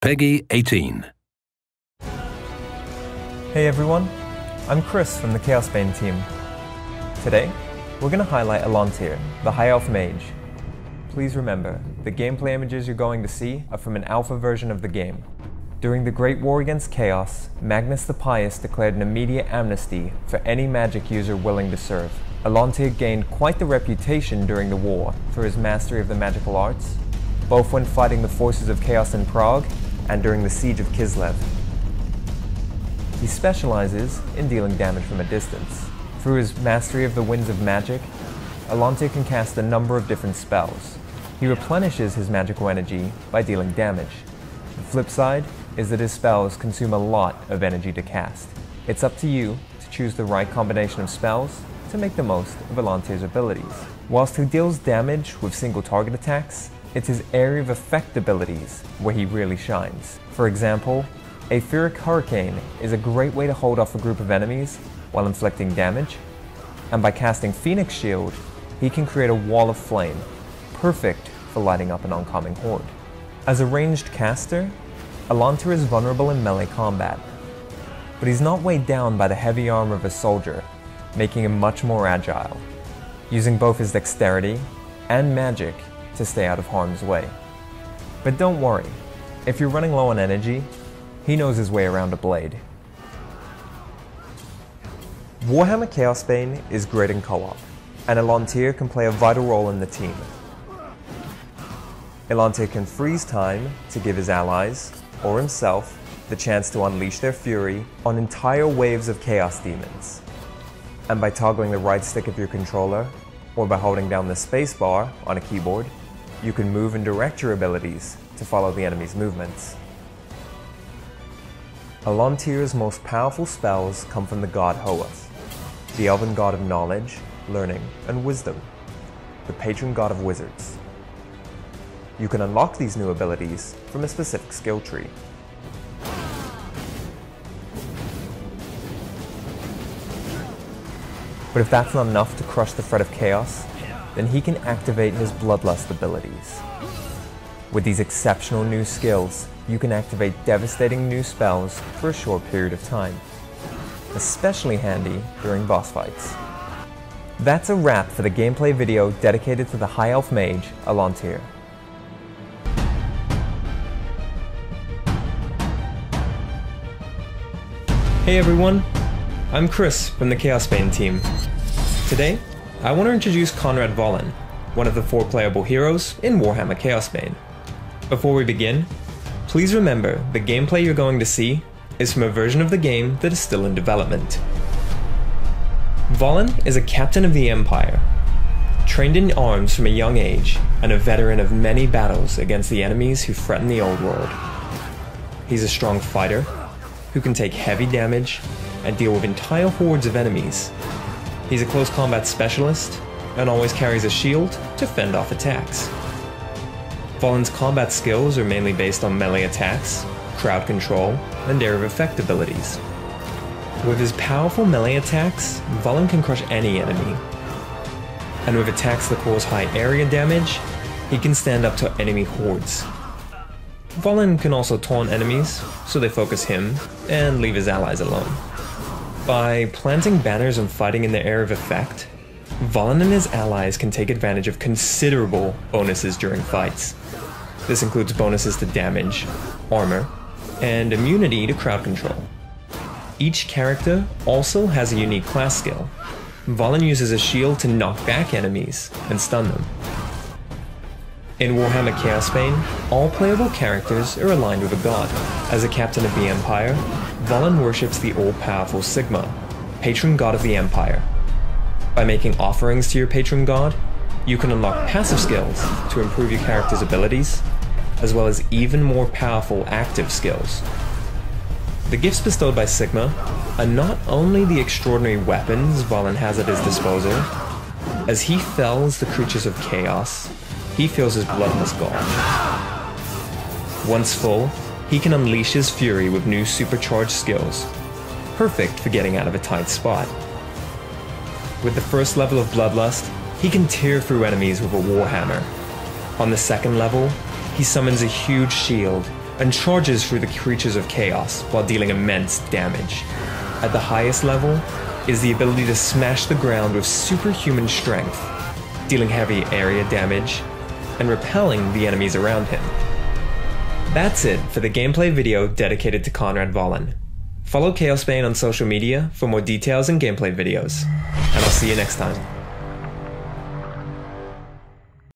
Peggy 18. Hey everyone, I'm Chris from the Chaosbane team. Today, we're going to highlight Alontir, the High Elf Mage. Please remember, the gameplay images you're going to see are from an alpha version of the game. During the Great War against Chaos, Magnus the Pious declared an immediate amnesty for any magic user willing to serve. Alontir gained quite the reputation during the war for his mastery of the magical arts, both when fighting the forces of Chaos in Prague and during the Siege of Kislev. He specializes in dealing damage from a distance. Through his mastery of the winds of magic, Alontir can cast a number of different spells. He replenishes his magical energy by dealing damage. The flip side is that his spells consume a lot of energy to cast. It's up to you to choose the right combination of spells to make the most of Alontir's abilities. Whilst he deals damage with single target attacks, it's his area of effect abilities where he really shines. For example, Aetheric Hurricane is a great way to hold off a group of enemies while inflicting damage, and by casting Phoenix Shield, he can create a wall of flame, perfect for lighting up an oncoming horde. As a ranged caster, Alontir is vulnerable in melee combat, but he's not weighed down by the heavy armor of a soldier, making him much more agile, using both his dexterity and magic to stay out of harm's way. But don't worry, if you're running low on energy, he knows his way around a blade. Warhammer Chaosbane is great in co-op, and Alontir can play a vital role in the team. Alontir can freeze time to give his allies, or himself, the chance to unleash their fury on entire waves of chaos demons. And by toggling the right stick of your controller, or by holding down the spacebar on a keyboard, you can move and direct your abilities to follow the enemy's movements. Alontir's most powerful spells come from the god Hoath, the elven god of knowledge, learning, and wisdom, the patron god of wizards. You can unlock these new abilities from a specific skill tree. But if that's not enough to crush the threat of chaos, then he can activate his Bloodlust abilities. With these exceptional new skills, you can activate devastating new spells for a short period of time, especially handy during boss fights. That's a wrap for the gameplay video dedicated to the High Elf Mage, Alontir. Hey everyone, I'm Chris from the Chaosbane team. Today, I want to introduce Conrad Valen, one of the 4 playable heroes in Warhammer Chaosbane. Before we begin, please remember the gameplay you're going to see is from a version of the game that is still in development. Valen is a captain of the Empire, trained in arms from a young age, and a veteran of many battles against the enemies who threaten the old world. He's a strong fighter who can take heavy damage and deal with entire hordes of enemies. He's a close combat specialist and always carries a shield to fend off attacks. Valen's combat skills are mainly based on melee attacks, crowd control, and area of effect abilities. With his powerful melee attacks, Valen can crush any enemy. And with attacks that cause high area damage, he can stand up to enemy hordes. Valen can also taunt enemies, so they focus him and leave his allies alone. By planting banners and fighting in their area of effect, Valen and his allies can take advantage of considerable bonuses during fights. This includes bonuses to damage, armor, and immunity to crowd control. Each character also has a unique class skill. Valen uses a shield to knock back enemies and stun them. In Warhammer Chaosbane, all playable characters are aligned with a god. As a captain of the Empire, Valen worships the all-powerful Sigma, patron god of the Empire. By making offerings to your patron god, you can unlock passive skills to improve your character's abilities, as well as even more powerful active skills. The gifts bestowed by Sigma are not only the extraordinary weapons Valen has at his disposal. As he fells the creatures of chaos, he feels his bloodlust gall. Once full, he can unleash his fury with new supercharged skills, perfect for getting out of a tight spot. With the first level of Bloodlust, he can tear through enemies with a Warhammer. On the second level, he summons a huge shield and charges through the creatures of chaos while dealing immense damage. At the highest level is the ability to smash the ground with superhuman strength, dealing heavy area damage and repelling the enemies around him. That's it for the gameplay video dedicated to Conrad Vahlen. Follow Chaosbane on social media for more details and gameplay videos, and I'll see you next time.